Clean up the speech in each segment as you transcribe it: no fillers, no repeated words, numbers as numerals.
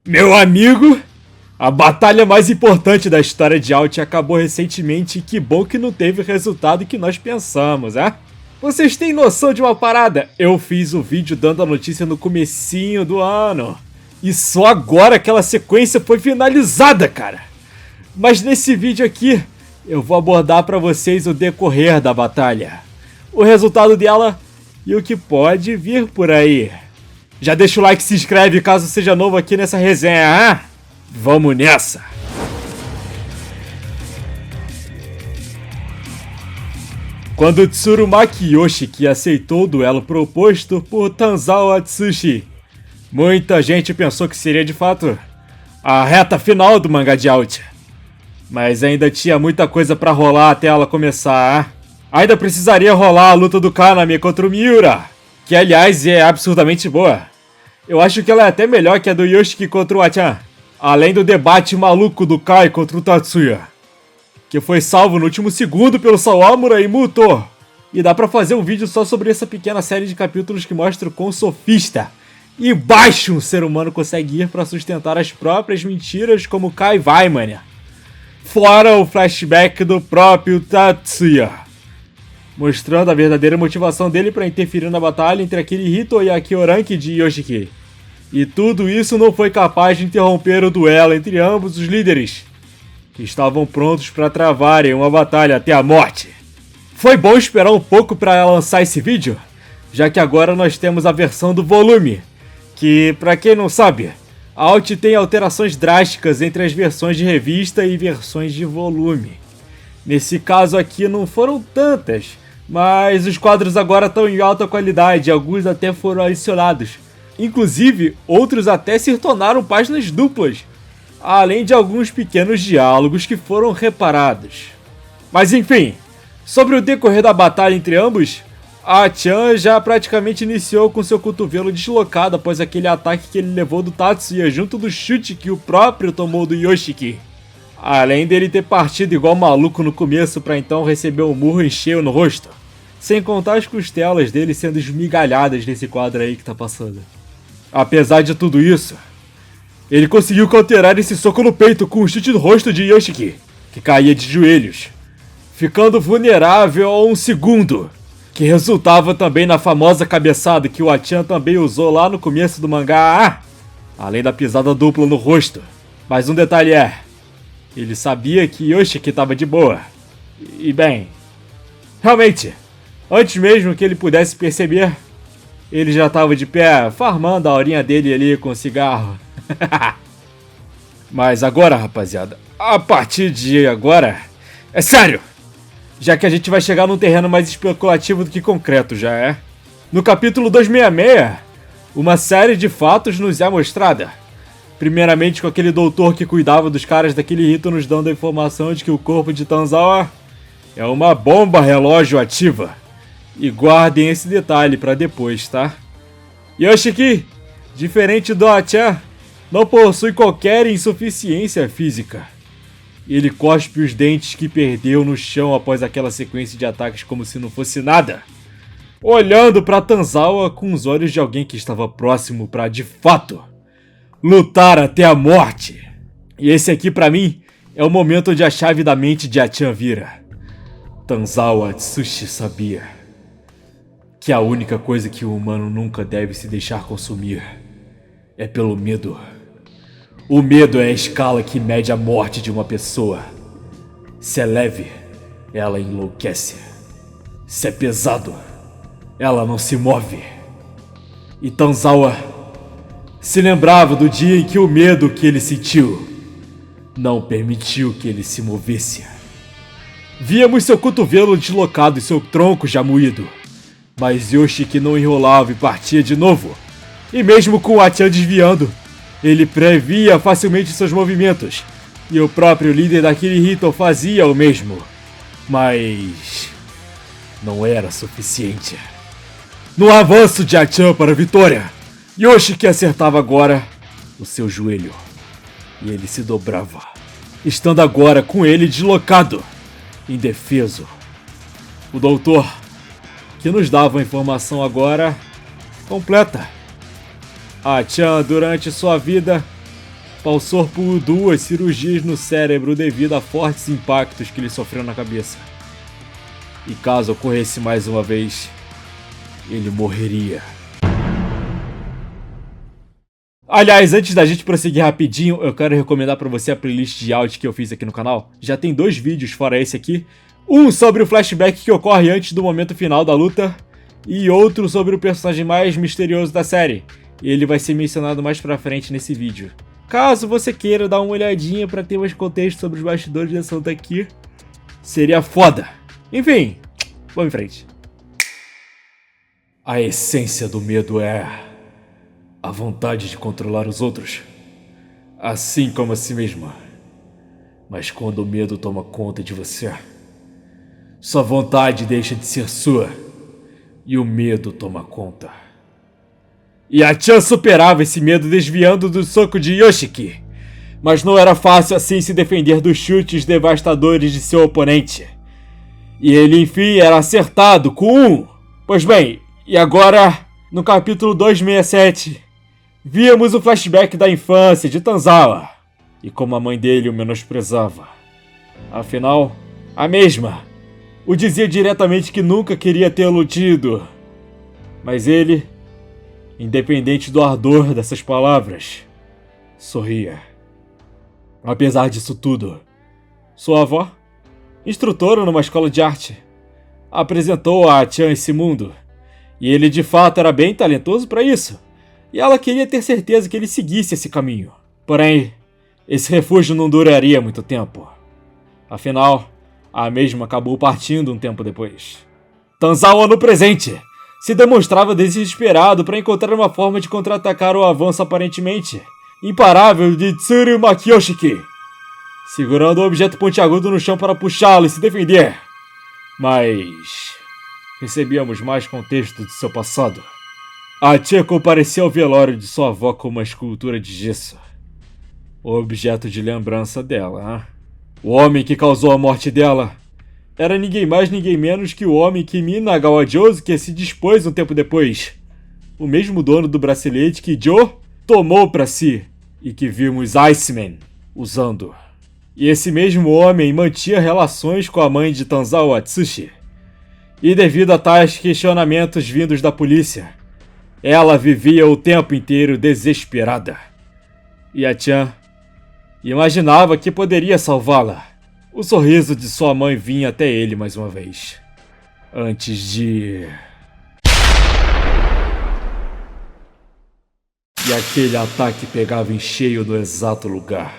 Meu amigo, a batalha mais importante da história de Alt acabou recentemente e que bom que não teve o resultado que nós pensamos, é? Vocês têm noção de uma parada? Eu fiz o vídeo dando a notícia no comecinho do ano. E só agora aquela sequência foi finalizada, cara. Mas nesse vídeo aqui, eu vou abordar pra vocês o decorrer da batalha, o resultado dela e o que pode vir por aí. Já deixa o like e se inscreve caso seja novo aqui nessa resenha, hein? Vamos nessa! Quando Tsurumaki Yoshiki aceitou o duelo proposto por Tanzao Atsushi, muita gente pensou que seria de fato a reta final do mangá de Alt. Mas ainda tinha muita coisa pra rolar até ela começar, hein? Ainda precisaria rolar a luta do Kaname contra o Miura, que aliás é absurdamente boa. Eu acho que ela é até melhor que a do Yoshiki contra o Achan. Além do debate maluco do Kai contra o Tatsuya, que foi salvo no último segundo pelo Sawamura e Muto. E dá pra fazer um vídeo só sobre essa pequena série de capítulos que mostra o quão sofista e baixo um ser humano consegue ir pra sustentar as próprias mentiras como Kai vai, mané. Fora o flashback do próprio Tatsuya, mostrando a verdadeira motivação dele pra interferir na batalha entre Akihito e a Kyoranki de Yoshiki. E tudo isso não foi capaz de interromper o duelo entre ambos os líderes, que estavam prontos para travarem uma batalha até a morte. Foi bom esperar um pouco para lançar esse vídeo, já que agora nós temos a versão do volume, que, para quem não sabe, a Alt tem alterações drásticas entre as versões de revista e versões de volume. Nesse caso aqui não foram tantas, mas os quadros agora estão em alta qualidade e alguns até foram adicionados. Inclusive, outros até se tornaram páginas duplas, além de alguns pequenos diálogos que foram reparados. Mas enfim, sobre o decorrer da batalha entre ambos, a Chan já praticamente iniciou com seu cotovelo deslocado após aquele ataque que ele levou do Tatsuya junto do chute que o próprio tomou do Yoshiki. Além dele ter partido igual maluco no começo para então receber um murro em cheio no rosto. Sem contar as costelas dele sendo esmigalhadas nesse quadro aí que tá passando. Apesar de tudo isso, ele conseguiu counterar esse soco no peito com um chute no rosto de Yoshiki, que caía de joelhos, ficando vulnerável a um segundo, que resultava também na famosa cabeçada que o Achan também usou lá no começo do mangá, além da pisada dupla no rosto. Mas um detalhe é, ele sabia que Yoshiki estava de boa. E bem, realmente, antes mesmo que ele pudesse perceber, ele já estava de pé, farmando a horinha dele ali com cigarro. Mas agora, rapaziada, a partir de agora, é sério! Já que a gente vai chegar num terreno mais especulativo do que concreto já, é? No capítulo 266, uma série de fatos nos é mostrada. Primeiramente com aquele doutor que cuidava dos caras daquele rito nos dando a informação de que o corpo de Tanzawa é uma bomba relógio ativa. E guardem esse detalhe pra depois, tá? Yoshiki, diferente do Achan, não possui qualquer insuficiência física. Ele cospe os dentes que perdeu no chão após aquela sequência de ataques como se não fosse nada, olhando pra Tanzawa com os olhos de alguém que estava próximo pra, de fato, lutar até a morte. E esse aqui pra mim é o momento onde a chave da mente de Achan vira. Tanzawa Atsushi sabia que a única coisa que o humano nunca deve se deixar consumir é pelo medo. O medo é a escala que mede a morte de uma pessoa. Se é leve, ela enlouquece. Se é pesado, ela não se move. E Tanzawa se lembrava do dia em que o medo que ele sentiu não permitiu que ele se movesse. Víamos seu cotovelo deslocado e seu tronco já moído. Mas Yoshiki não enrolava e partia de novo. E mesmo com o Achan desviando, ele previa facilmente seus movimentos. E o próprio líder daquele rito fazia o mesmo. Mas não era suficiente. No avanço de Achan para a vitória, Yoshiki acertava agora o seu joelho. E ele se dobrava, estando agora com ele deslocado, indefeso. O doutor, que nos dava a informação agora completa. Achan, durante sua vida, passou por 2 cirurgias no cérebro devido a fortes impactos que ele sofreu na cabeça. E caso ocorresse mais uma vez, ele morreria. Aliás, antes da gente prosseguir rapidinho, eu quero recomendar pra você a playlist de áudio que eu fiz aqui no canal. Já tem 2 vídeos fora esse aqui. Um sobre o flashback que ocorre antes do momento final da luta, e outro sobre o personagem mais misterioso da série. Ele vai ser mencionado mais pra frente nesse vídeo. Caso você queira dar uma olhadinha pra ter mais contexto sobre os bastidores dessa luta aqui, seria foda. Enfim, vamos em frente. A essência do medo é a vontade de controlar os outros, assim como a si mesmo. Mas quando o medo toma conta de você, sua vontade deixa de ser sua e o medo toma conta. E a Chan superava esse medo desviando do soco de Yoshiki, mas não era fácil assim se defender dos chutes devastadores de seu oponente. E ele enfim era acertado com um. Pois bem, e agora, no capítulo 267, víamos o flashback da infância de Tanzawa e como a mãe dele o menosprezava. Afinal, a mesma o dizia diretamente que nunca queria tê-lo tido. Mas ele, independente do ardor dessas palavras, sorria. Apesar disso tudo, sua avó, instrutora numa escola de arte, apresentou a Chan esse mundo, e ele de fato era bem talentoso para isso, e ela queria ter certeza que ele seguisse esse caminho. Porém, esse refúgio não duraria muito tempo. Afinal, a mesma acabou partindo um tempo depois. Tanzawa no presente se demonstrava desesperado para encontrar uma forma de contra-atacar o avanço aparentemente imparável de Tsuru Makiyoshiki, segurando o objeto pontiagudo no chão para puxá-lo e se defender. Mas recebíamos mais contexto de seu passado. A tia compareceu ao velório de sua avó com uma escultura de gesso, o objeto de lembrança dela, hein? O homem que causou a morte dela era ninguém mais ninguém menos que o homem que Minagawa Josuke se dispôs um tempo depois, o mesmo dono do bracelete que Joe tomou para si e que vimos Iceman usando. E esse mesmo homem mantinha relações com a mãe de Tanzawa Atsushi. E devido a tais questionamentos vindos da polícia, ela vivia o tempo inteiro desesperada. E a Chan imaginava que poderia salvá-la. O sorriso de sua mãe vinha até ele mais uma vez. Antes de... E aquele ataque pegava em cheio no exato lugar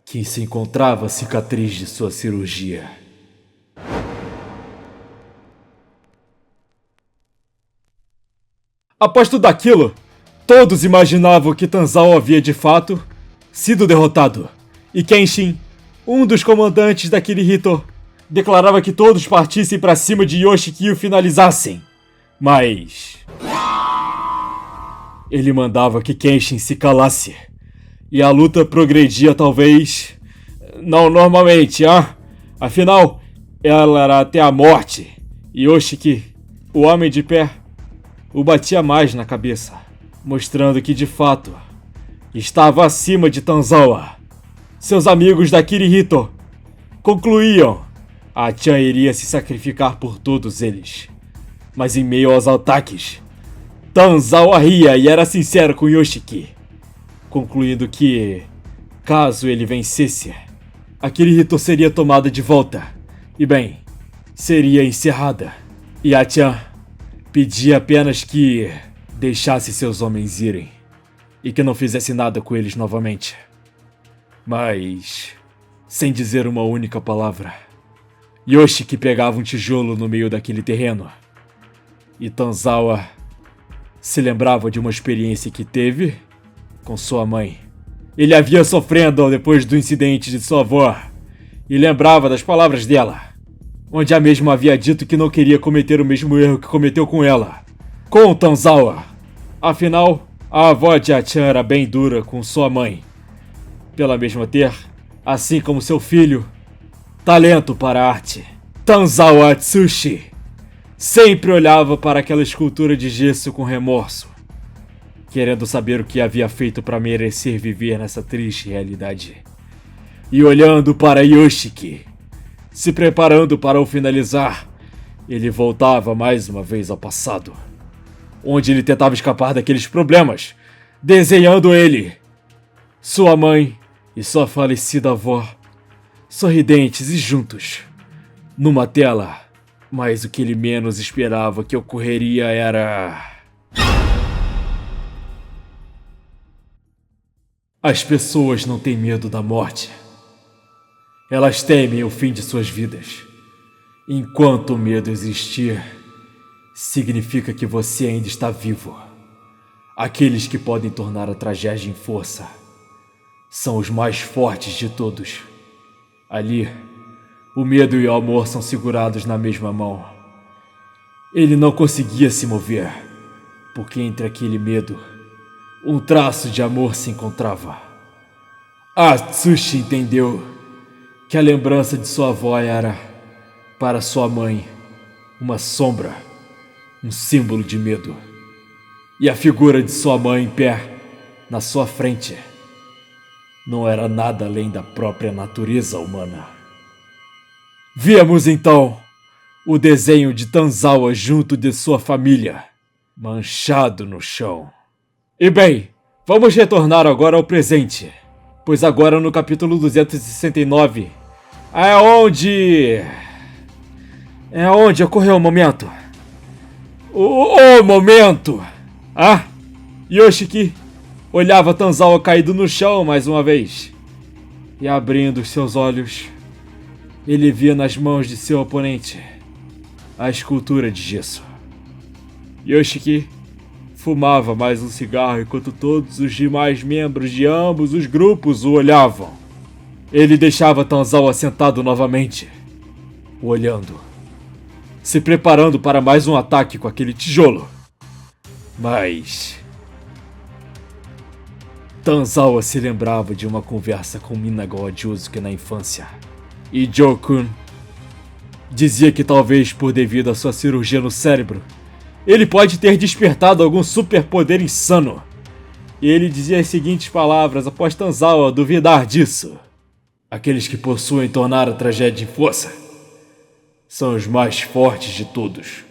que se encontrava a cicatriz de sua cirurgia. Após tudo aquilo, todos imaginavam que Tanzawa havia de fato sido derrotado, e Kenshin, um dos comandantes da Kirihito, declarava que todos partissem para cima de Yoshiki e o finalizassem. Mas ele mandava que Kenshin se calasse, e a luta progredia talvez não normalmente, Afinal, ela era até a morte, e Yoshiki, o homem de pé, o batia mais na cabeça, mostrando que de fato estava acima de Tanzawa. Seus amigos da Kirihito concluíam: a Chan iria se sacrificar por todos eles. Mas em meio aos ataques, Tanzawa ria e era sincero com Yoshiki, concluindo que, caso ele vencesse, a Kirihito seria tomada de volta e, bem, seria encerrada. E a Chan pedia apenas que deixasse seus homens irem e que não fizesse nada com eles novamente. Mas, sem dizer uma única palavra, Yoshiki pegava um tijolo no meio daquele terreno. E Tanzawa se lembrava de uma experiência que teve com sua mãe. Ele havia sofrendo depois do incidente de sua avó e lembrava das palavras dela, onde a mesma havia dito que não queria cometer o mesmo erro que cometeu com ela, com Tanzawa. Afinal, a avó de A-chan era bem dura com sua mãe, pela mesma ter, assim como seu filho, talento para a arte. Tanzawa Atsushi sempre olhava para aquela escultura de gesso com remorso, querendo saber o que havia feito para merecer viver nessa triste realidade. E olhando para Yoshiki, se preparando para o finalizar, ele voltava mais uma vez ao passado, onde ele tentava escapar daqueles problemas, desenhando ele, sua mãe e sua falecida avó, sorridentes e juntos, numa tela. Mas o que ele menos esperava que ocorreria era... As pessoas não têm medo da morte. Elas temem o fim de suas vidas. Enquanto o medo existir, significa que você ainda está vivo. Aqueles que podem tornar a tragédia em força são os mais fortes de todos. Ali, o medo e o amor são segurados na mesma mão. Ele não conseguia se mover, porque entre aquele medo, um traço de amor se encontrava. Atsushi entendeu que a lembrança de sua avó era, para sua mãe, uma sombra, um símbolo de medo. E a figura de sua mãe em pé, na sua frente, não era nada além da própria natureza humana. Víamos então o desenho de Tanzawa junto de sua família, manchado no chão. E bem, vamos retornar agora ao presente, pois agora no capítulo 269 é onde ocorreu o momento. O momento! Ah! Yoshiki olhava Tanzawa caído no chão mais uma vez. E abrindo seus olhos, ele via nas mãos de seu oponente a escultura de gesso. Yoshiki fumava mais um cigarro enquanto todos os demais membros de ambos os grupos o olhavam. Ele deixava Tanzawa sentado novamente, o olhando, se preparando para mais um ataque com aquele tijolo. Mas Tanzawa se lembrava de uma conversa com Minagawa Josuke na infância. E Joe-kun dizia que talvez por devido à sua cirurgia no cérebro, ele pode ter despertado algum superpoder insano. E ele dizia as seguintes palavras após Tanzawa duvidar disso: aqueles que possuem tornar a tragédia em força são os mais fortes de todos.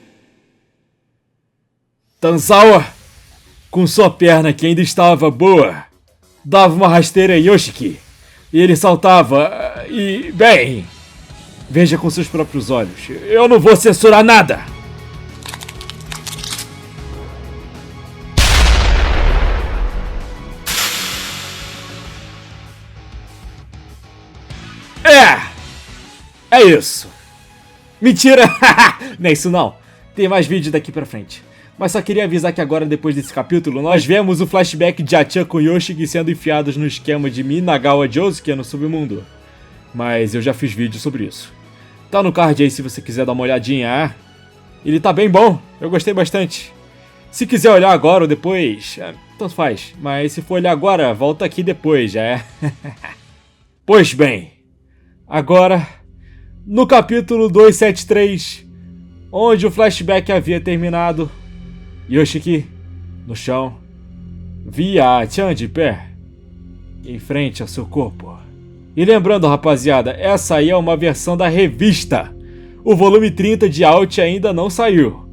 Tanzawa, com sua perna que ainda estava boa, dava uma rasteira em Yoshiki. E ele saltava e... bem... veja com seus próprios olhos. Eu não vou censurar nada! É isso. Mentira! Não é isso não. Tem mais vídeo daqui pra frente. Mas só queria avisar que agora, depois desse capítulo, nós vemos o flashback de Achan com Yoshiki sendo enfiados no esquema de Minagawa Josuke no submundo. Mas eu já fiz vídeo sobre isso. Tá no card aí se você quiser dar uma olhadinha. Ele tá bem bom, eu gostei bastante. Se quiser olhar agora ou depois, tanto faz. Mas se for olhar agora, volta aqui depois, já é? Pois bem, agora, no capítulo 273, onde o flashback havia terminado, Yoshiki, no chão, via Achan de pé, em frente ao seu corpo. E lembrando, rapaziada, essa aí é uma versão da revista. O volume 30 de Out ainda não saiu.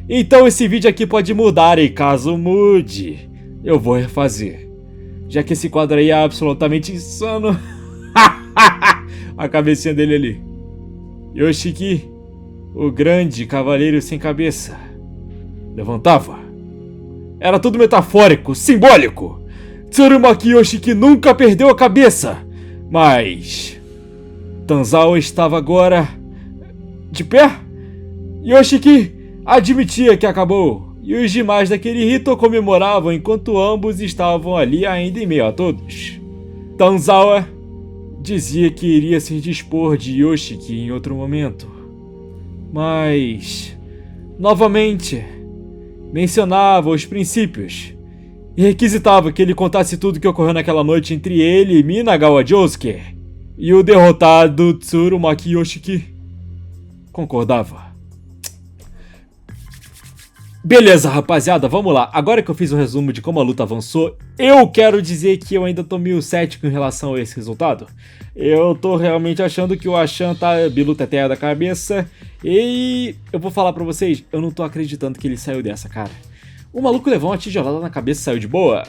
Então esse vídeo aqui pode mudar, e caso mude, eu vou refazer. Já que esse quadro aí é absolutamente insano. A cabecinha dele ali. Yoshiki, o grande cavaleiro sem cabeça, levantava. Era tudo metafórico, simbólico. Tsurumaki Yoshiki nunca perdeu a cabeça. Mas Tanzawa estava agora de pé. Yoshiki admitia que acabou. E os demais daquele rito comemoravam enquanto ambos estavam ali ainda em meio a todos. Tanzawa dizia que iria se dispor de Yoshiki em outro momento. Mas novamente mencionava os princípios e requisitava que ele contasse tudo o que ocorreu naquela noite entre ele e Minagawa Josuke. E o derrotado Tsurumaki Yoshiki concordava. Beleza, rapaziada, vamos lá. Agora que eu fiz um resumo de como a luta avançou, eu quero dizer que eu ainda tô meio cético em relação a esse resultado. Eu tô realmente achando que o Achan tá biluteteia da cabeça e eu vou falar pra vocês, eu não tô acreditando que ele saiu dessa, cara. O maluco levou uma tijolada na cabeça e saiu de boa?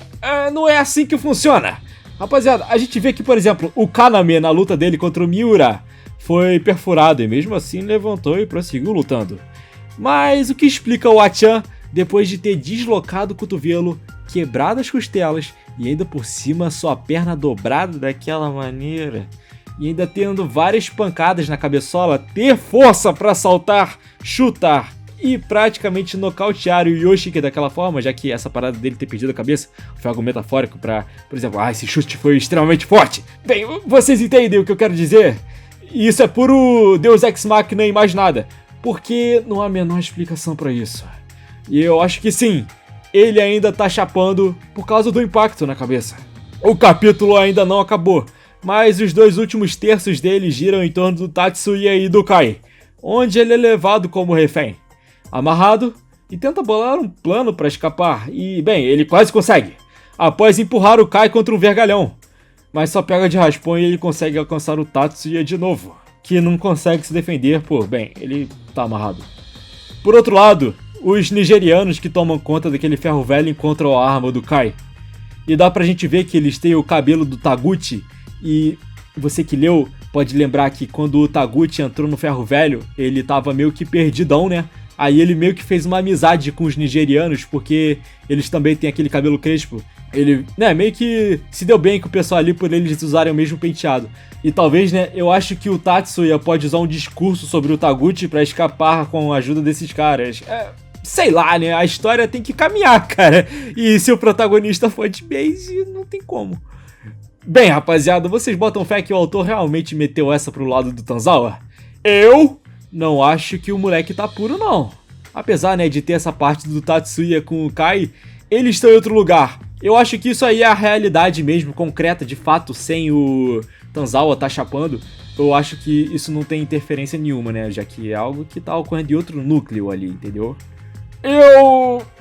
Não é assim que funciona. Rapaziada, a gente vê que, por exemplo, o Kaname na luta dele contra o Miura foi perfurado e mesmo assim levantou e prosseguiu lutando. Mas o que explica o Achan depois de ter deslocado o cotovelo, quebrado as costelas e ainda por cima sua perna dobrada daquela maneira e ainda tendo várias pancadas na cabeçola, ter força para saltar, chutar e praticamente nocautear o Yoshiki daquela forma, já que essa parada dele ter perdido a cabeça foi algo metafórico para, por exemplo, esse chute foi extremamente forte. Bem, vocês entendem o que eu quero dizer? Isso é puro Deus Ex Machina e mais nada. Porque não há a menor explicação pra isso. E eu acho que sim, ele ainda tá chapando por causa do impacto na cabeça. O capítulo ainda não acabou, mas os dois últimos terços dele giram em torno do Tatsuya e do Kai, onde ele é levado como refém, amarrado e tenta bolar um plano pra escapar. E, bem, ele quase consegue, após empurrar o Kai contra um vergalhão. Mas só pega de raspão e ele consegue alcançar o Tatsuya de novo, que não consegue se defender por, bem, ele tá amarrado. Por outro lado, os nigerianos que tomam conta daquele ferro velho encontram a arma do Kai. E dá pra gente ver que eles têm o cabelo do Taguchi, e você que leu pode lembrar que quando o Taguchi entrou no ferro velho, ele tava meio que perdidão, né? Aí ele meio que fez uma amizade com os nigerianos, porque eles também têm aquele cabelo crespo. Ele, né, meio que se deu bem com o pessoal ali por eles usarem o mesmo penteado. E talvez, né, eu acho que o Tatsuya pode usar um discurso sobre o Taguchi pra escapar com a ajuda desses caras. Sei lá, né, a história tem que caminhar, cara. E se o protagonista for de base, não tem como. Bem, rapaziada, vocês botam fé que o autor realmente meteu essa pro lado do Tanzawa? Eu não acho que o moleque tá puro, não. Apesar, né, de ter essa parte do Tatsuya com o Kai, eles estão em outro lugar. Eu acho que isso aí é a realidade mesmo, concreta, de fato, sem o Tanzawa tá chapando. Eu acho que isso não tem interferência nenhuma, né, já que é algo que tá ocorrendo em outro núcleo ali, entendeu?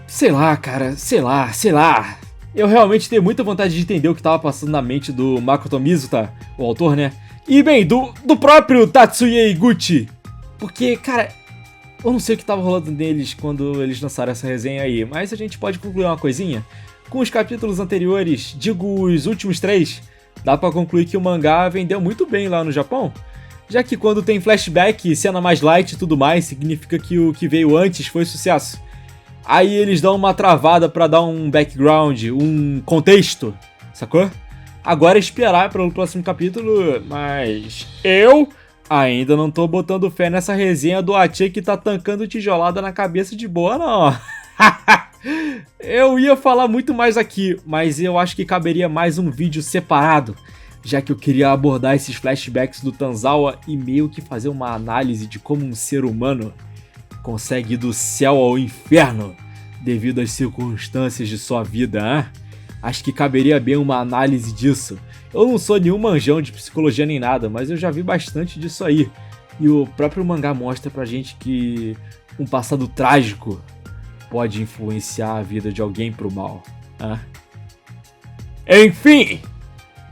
Sei lá, cara, sei lá. Eu realmente tenho muita vontade de entender o que tava passando na mente do Makoto Mizuta, o autor, né? E, bem, do próprio Tatsuya Iguchi. Porque, cara, eu não sei o que tava rolando neles quando eles lançaram essa resenha aí, mas a gente pode concluir uma coisinha. Com os capítulos anteriores, digo os últimos 3, dá pra concluir que o mangá vendeu muito bem lá no Japão, já que quando tem flashback, cena mais light e tudo mais, significa que o que veio antes foi sucesso. Aí eles dão uma travada pra dar um background, um contexto, sacou? Agora é esperar pelo próximo capítulo, mas eu ainda não tô botando fé nessa resenha do Achan que tá tancando tijolada na cabeça de boa, não. Eu ia falar muito mais aqui, mas eu acho que caberia mais um vídeo separado, já que eu queria abordar esses flashbacks do Tanzawa e meio que fazer uma análise de como um ser humano consegue ir do céu ao inferno devido às circunstâncias de sua vida, hein? Acho que caberia bem uma análise disso. Eu não sou nenhum manjão de psicologia nem nada, mas eu já vi bastante disso aí. E o próprio mangá mostra pra gente que um passado trágico pode influenciar a vida de alguém pro mal, hein? Enfim,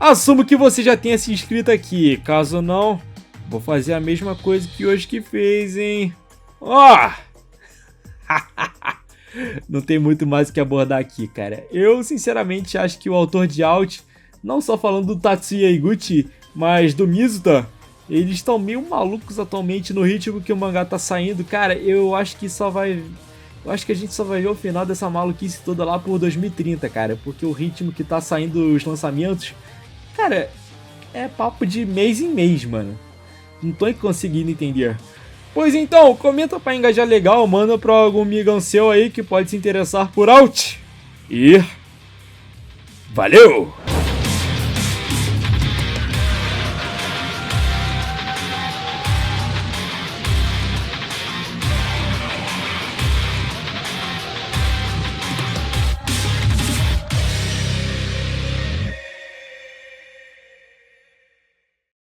assumo que você já tenha se inscrito aqui. Caso não, vou fazer a mesma coisa que hoje que fez, hein? Ó! Não tem muito mais o que abordar aqui, cara. Eu, sinceramente, acho que o autor de Out, não só falando do Tatsuya Iguchi, mas do Mizuta, eles estão meio malucos atualmente no ritmo que o mangá tá saindo. Cara, eu acho que a gente só vai ver o final dessa maluquice toda lá por 2030, cara. Porque o ritmo que tá saindo os lançamentos, cara, é papo de mês em mês, mano. Não tô conseguindo entender. Pois então, comenta pra engajar legal, manda pra algum migão seu aí que pode se interessar por Out. E valeu!